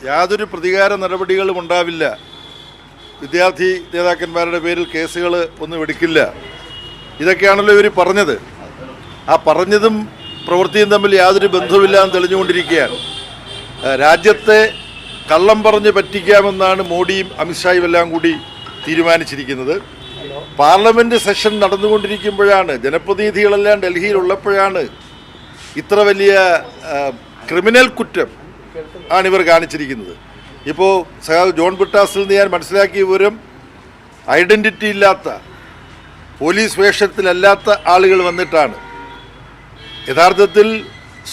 യാതൊരു പ്രതികാര നടപടികളും ഉണ്ടാവില്ല. വിദ്യാർത്ഥി നേതാക്കന്മാരുടെ പേരിൽ കേസുകൾ ഒന്നും എടുക്കില്ല. ഇതൊക്കെയാണല്ലോ ഇവർ പറഞ്ഞത്. ആ പറഞ്ഞതും പ്രവൃത്തിയും തമ്മിൽ യാതൊരു ബന്ധവുമില്ല എന്ന് തെളിഞ്ഞുകൊണ്ടിരിക്കുകയാണ്. രാജ്യത്തെ കള്ളം പറഞ്ഞ് പറ്റിക്കാമെന്നാണ് മോഡിയും അമിത്ഷായും എല്ലാം കൂടി തീരുമാനിച്ചിരിക്കുന്നത്. പാർലമെൻറ്റ് സെഷൻ നടന്നുകൊണ്ടിരിക്കുമ്പോഴാണ്, ജനപ്രതിനിധികളെല്ലാം ഡൽഹിയിലുള്ളപ്പോഴാണ് ഇത്ര വലിയ ക്രിമിനൽ കുറ്റം ആണിവർ കാണിച്ചിരിക്കുന്നത്. ഇപ്പോൾ സഖാവ് ജോൺ ബ്രിട്ടാസിൽ നിന്ന് ഞാൻ മനസ്സിലാക്കിയ വിവരം, ഐഡൻറ്റിറ്റി ഇല്ലാത്ത, പോലീസ് വേഷത്തിലല്ലാത്ത ആളുകൾ വന്നിട്ടാണ് യഥാർത്ഥത്തിൽ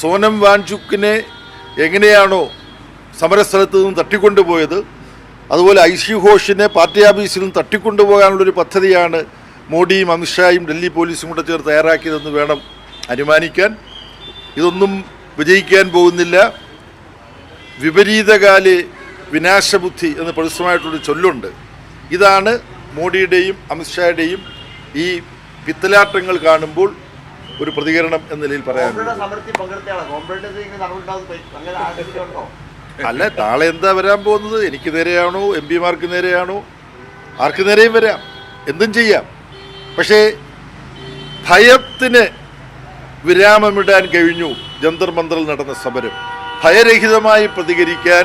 സോനം വാങ്ചുക്കിനെ എങ്ങനെയാണോ സമരസ്ഥലത്ത് നിന്നും തട്ടിക്കൊണ്ടുപോയത്, അതുപോലെ ഐഷി ഘോഷിനെ പാർട്ടി ഓഫീസിൽ നിന്ന് തട്ടിക്കൊണ്ടുപോകാനുള്ളൊരു പദ്ധതിയാണ് മോഡിയും അമിത്ഷായും ഡൽഹി പോലീസും കൂടെ ചേർത്ത് തയ്യാറാക്കിയതെന്ന് വേണം അനുമാനിക്കാൻ. ഇതൊന്നും വിജയിക്കാൻ പോകുന്നില്ല. വിപരീതകാലെ വിനാശബുദ്ധി എന്ന് പ്രസിദ്ധമായിട്ടുള്ളൊരു ചൊല്ലുണ്ട്. ഇതാണ് മോഡിയുടെയും അമിത്ഷായുടെയും ഈ പിത്തലാട്ടങ്ങൾ കാണുമ്പോൾ ഒരു പ്രതികരണം എന്ന നിലയിൽ പറയാനുള്ളത്. അല്ല, നാളെ എന്താ വരാൻ പോകുന്നത്? എനിക്ക് നേരെയാണോ, എം പിമാർക്ക് നേരെയാണോ, ആർക്ക് നേരെയും വരാം, എന്തും ചെയ്യാം. പക്ഷേ ഭയത്തിന് വിരാമമിടാൻ കഴിഞ്ഞു. ജന്തർ മന്ത്രിൽ നടന്ന സമരം ഭയരഹിതമായി പ്രതികരിക്കാൻ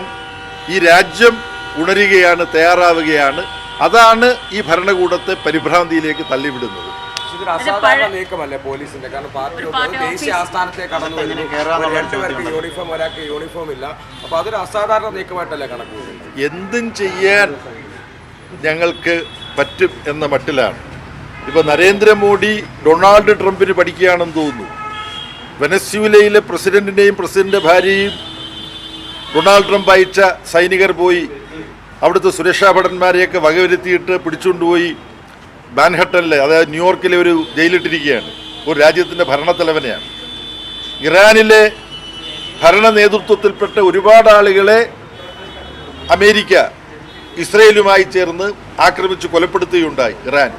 ഈ രാജ്യം ഉണരുകയാണ്, തയ്യാറാവുകയാണ്. അതാണ് ഈ ഭരണകൂടത്തെ പരിഭ്രാന്തിയിലേക്ക് തള്ളിവിടുന്നത്. അസാധാരണ നീക്കമല്ലേ പോലീസിന്റെ? കാരണം പാർട്ടി ദേശീയ ആസ്ഥാനത്തെ കടന്നു രണ്ടുപേർക്ക് യൂണിഫോം, ഒരാൾക്ക് യൂണിഫോം ഇല്ല. അപ്പൊ അതൊരു അസാധാരണ നീക്കമായിട്ടല്ലേ കണക്ക്? എന്തും ചെയ്യാൻ ഞങ്ങൾക്ക് പറ്റും എന്ന മട്ടിലാണ്. ഇപ്പൊ നരേന്ദ്രമോദി ഡൊണാൾഡ് ട്രംപിന് പഠിക്കുകയാണെന്ന് തോന്നുന്നു. വെനസ്വേലയിലെ പ്രസിഡന്റിനെയും പ്രസിഡന്റ് ഭാര്യയും ഡൊണാൾഡ് ട്രംപ് അയച്ച സൈനികർ പോയി അവിടുത്തെ സുരക്ഷാ ഭടന്മാരെയൊക്കെ വകവരുത്തിയിട്ട് പിടിച്ചുകൊണ്ടുപോയി മാൻഹട്ടനിലെ, അതായത് ന്യൂയോർക്കിലെ ഒരു ജയിലിട്ടിരിക്കുകയാണ്. ഒരു രാജ്യത്തിൻ്റെ ഭരണത്തലവനെയാണ്. ഇറാനിലെ ഭരണ നേതൃത്വത്തിൽപ്പെട്ട ഒരുപാട് ആളുകളെ അമേരിക്ക ഇസ്രയേലുമായി ചേർന്ന് ആക്രമിച്ച് കൊലപ്പെടുത്തുകയുണ്ടായി ഇറാൻ.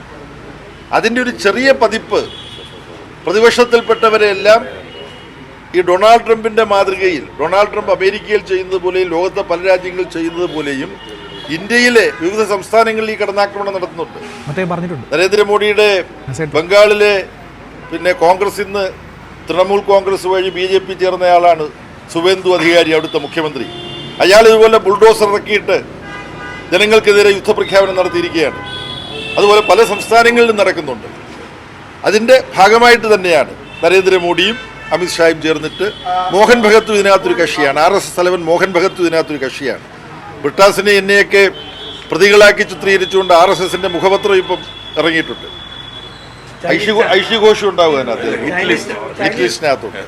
അതിൻ്റെ ഒരു ചെറിയ പതിപ്പ് പ്രതിപക്ഷത്തിൽപ്പെട്ടവരെല്ലാം ഈ ഡൊണാൾഡ് ട്രംപിൻ്റെ മാതൃകയിൽ, ഡൊണാൾഡ് ട്രംപ് അമേരിക്കയിൽ ചെയ്യുന്നത് പോലെയും ലോകത്തെ പല രാജ്യങ്ങളിൽ ചെയ്യുന്നത് പോലെയും ഇന്ത്യയിലെ വിവിധ സംസ്ഥാനങ്ങളിൽ ഈ കടന്നാക്രമണം നടത്തുന്നുണ്ട്. നരേന്ദ്രമോദിയുടെ ബംഗാളിലെ കോൺഗ്രസിൽ നിന്ന് തൃണമൂൽ കോൺഗ്രസ് വഴി BJP ചേർന്നയാളാണ് സുവേന്ദു അധികാരി, അവിടുത്തെ മുഖ്യമന്ത്രി. അയാൾ ഇതുപോലെ ബുൾഡോസർ ഇറക്കിയിട്ട് ജനങ്ങൾക്കെതിരെ യുദ്ധപ്രഖ്യാപനം നടത്തിയിരിക്കുകയാണ്. അതുപോലെ പല സംസ്ഥാനങ്ങളിലും നടക്കുന്നുണ്ട്. അതിൻ്റെ ഭാഗമായിട്ട് തന്നെയാണ് നരേന്ദ്രമോദിയും അമിത്ഷായും ചേർന്നിട്ട്. മോഹൻ ഭഗത്തും ഇതിനകത്തൊരു കക്ഷിയാണ്. RSS തലവൻ മോഹൻ ഭഗത്തും ഇതിനകത്തൊരു കക്ഷിയാണ്. ബ്രിട്ടാസിനെ എന്നെയൊക്കെ പ്രതികളാക്കി ചിത്രീകരിച്ചുകൊണ്ട് RSSന്റെ മുഖപത്രം ഇപ്പം ഇറങ്ങിയിട്ടുണ്ട്. ഐഷി ഘോഷ് ഉണ്ടാവും അതിനകത്ത്, ഹിറ്റ് ലിസ്റ്റിനകത്തുണ്ട്.